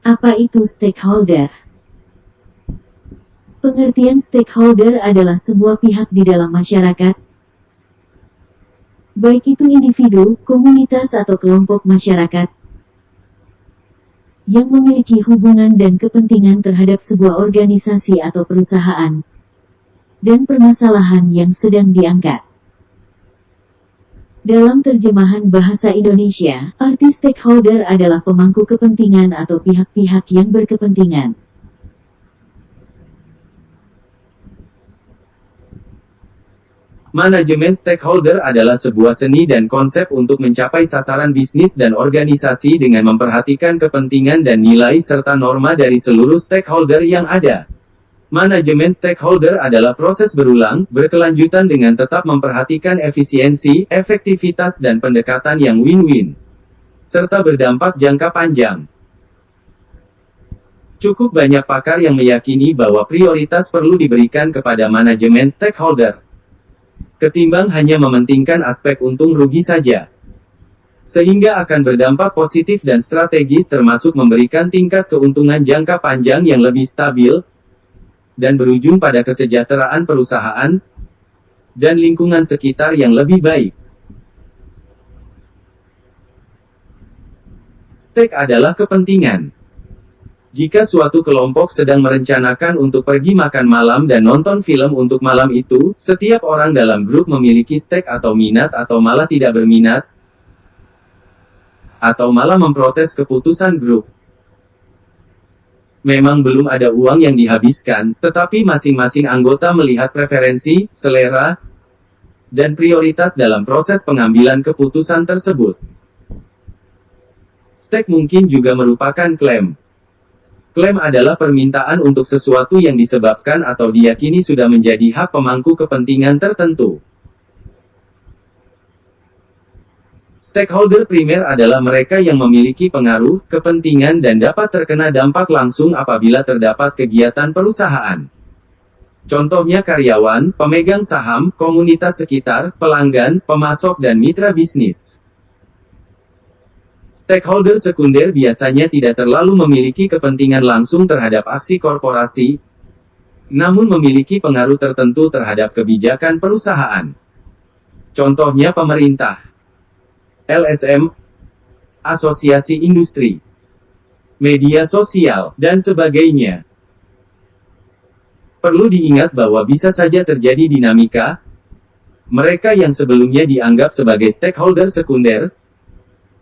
Apa itu stakeholder? Pengertian stakeholder adalah sebuah pihak di dalam masyarakat, baik itu individu, komunitas atau kelompok masyarakat, yang memiliki hubungan dan kepentingan terhadap sebuah organisasi atau perusahaan, dan permasalahan yang sedang diangkat. Dalam terjemahan bahasa Indonesia, arti stakeholder adalah pemangku kepentingan atau pihak-pihak yang berkepentingan. Manajemen stakeholder adalah sebuah seni dan konsep untuk mencapai sasaran bisnis dan organisasi dengan memperhatikan kepentingan dan nilai serta norma dari seluruh stakeholder yang ada. Manajemen stakeholder adalah proses berulang, berkelanjutan dengan tetap memperhatikan efisiensi, efektivitas dan pendekatan yang win-win, serta berdampak jangka panjang. Cukup banyak pakar yang meyakini bahwa prioritas perlu diberikan kepada manajemen stakeholder, ketimbang hanya mementingkan aspek untung rugi saja. Sehingga akan berdampak positif dan strategis termasuk memberikan tingkat keuntungan jangka panjang yang lebih stabil, dan berujung pada kesejahteraan perusahaan, dan lingkungan sekitar yang lebih baik. Stake adalah kepentingan. Jika suatu kelompok sedang merencanakan untuk pergi makan malam dan nonton film untuk malam itu, setiap orang dalam grup memiliki stake atau minat atau malah tidak berminat, atau malah memprotes keputusan grup. Memang belum ada uang yang dihabiskan, tetapi masing-masing anggota melihat preferensi, selera, dan prioritas dalam proses pengambilan keputusan tersebut. Stake mungkin juga merupakan klaim. Klaim adalah permintaan untuk sesuatu yang disebabkan atau diyakini sudah menjadi hak pemangku kepentingan tertentu. Stakeholder primer adalah mereka yang memiliki pengaruh, kepentingan dan dapat terkena dampak langsung apabila terdapat kegiatan perusahaan. Contohnya karyawan, pemegang saham, komunitas sekitar, pelanggan, pemasok dan mitra bisnis. Stakeholder sekunder biasanya tidak terlalu memiliki kepentingan langsung terhadap aksi korporasi, namun memiliki pengaruh tertentu terhadap kebijakan perusahaan. Contohnya pemerintah, LSM, asosiasi industri, media sosial, dan sebagainya. Perlu diingat bahwa bisa saja terjadi dinamika. Mereka yang sebelumnya dianggap sebagai stakeholder sekunder,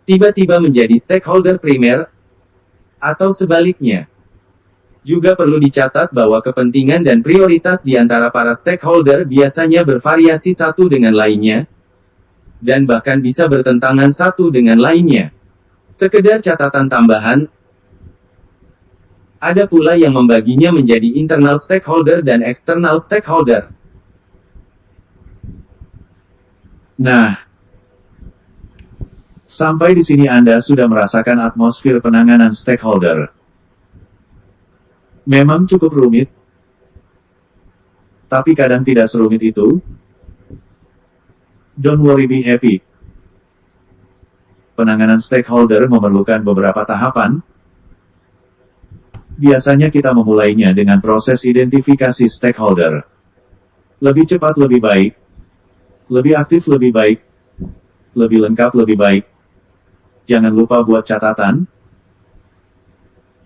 tiba-tiba menjadi stakeholder primer, atau sebaliknya. Juga perlu dicatat bahwa kepentingan dan prioritas di antara para stakeholder biasanya bervariasi satu dengan lainnya, dan bahkan bisa bertentangan satu dengan lainnya. Sekedar catatan tambahan, ada pula yang membaginya menjadi internal stakeholder dan external stakeholder. Nah, sampai di sini Anda sudah merasakan atmosfer penanganan stakeholder. Memang cukup rumit, tapi kadang tidak serumit itu. Don't worry, be happy. Penanganan stakeholder memerlukan beberapa tahapan. Biasanya kita memulainya dengan proses identifikasi stakeholder. Lebih cepat lebih baik. Lebih aktif lebih baik. Lebih lengkap lebih baik. Jangan lupa buat catatan.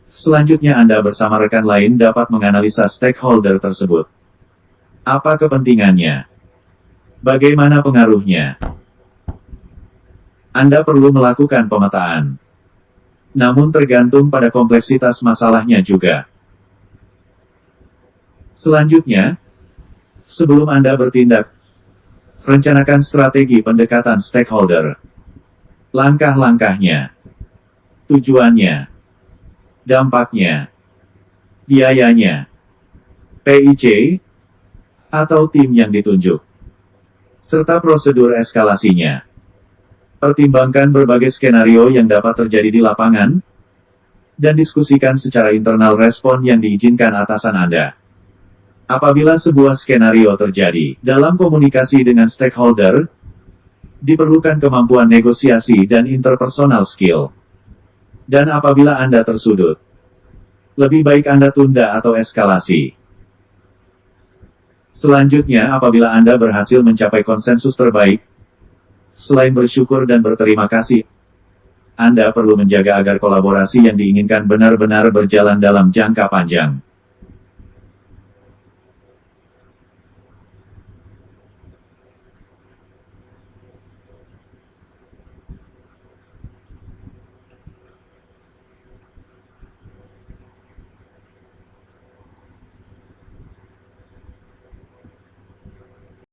Selanjutnya Anda bersama rekan lain dapat menganalisa stakeholder tersebut. Apa kepentingannya? Bagaimana pengaruhnya? Anda perlu melakukan pemetaan. Namun tergantung pada kompleksitas masalahnya juga. Selanjutnya, sebelum Anda bertindak, rencanakan strategi pendekatan stakeholder. Langkah-langkahnya, tujuannya, dampaknya, biayanya, PIC, atau tim yang ditunjuk, serta prosedur eskalasinya. Pertimbangkan berbagai skenario yang dapat terjadi di lapangan, dan diskusikan secara internal respon yang diizinkan atasan Anda. Apabila sebuah skenario terjadi dalam komunikasi dengan stakeholder, diperlukan kemampuan negosiasi dan interpersonal skill. Dan apabila Anda tersudut, Lebih baik Anda tunda atau eskalasi. Selanjutnya, apabila Anda berhasil mencapai konsensus terbaik, selain bersyukur dan berterima kasih, Anda perlu menjaga agar kolaborasi yang diinginkan benar-benar berjalan dalam jangka panjang.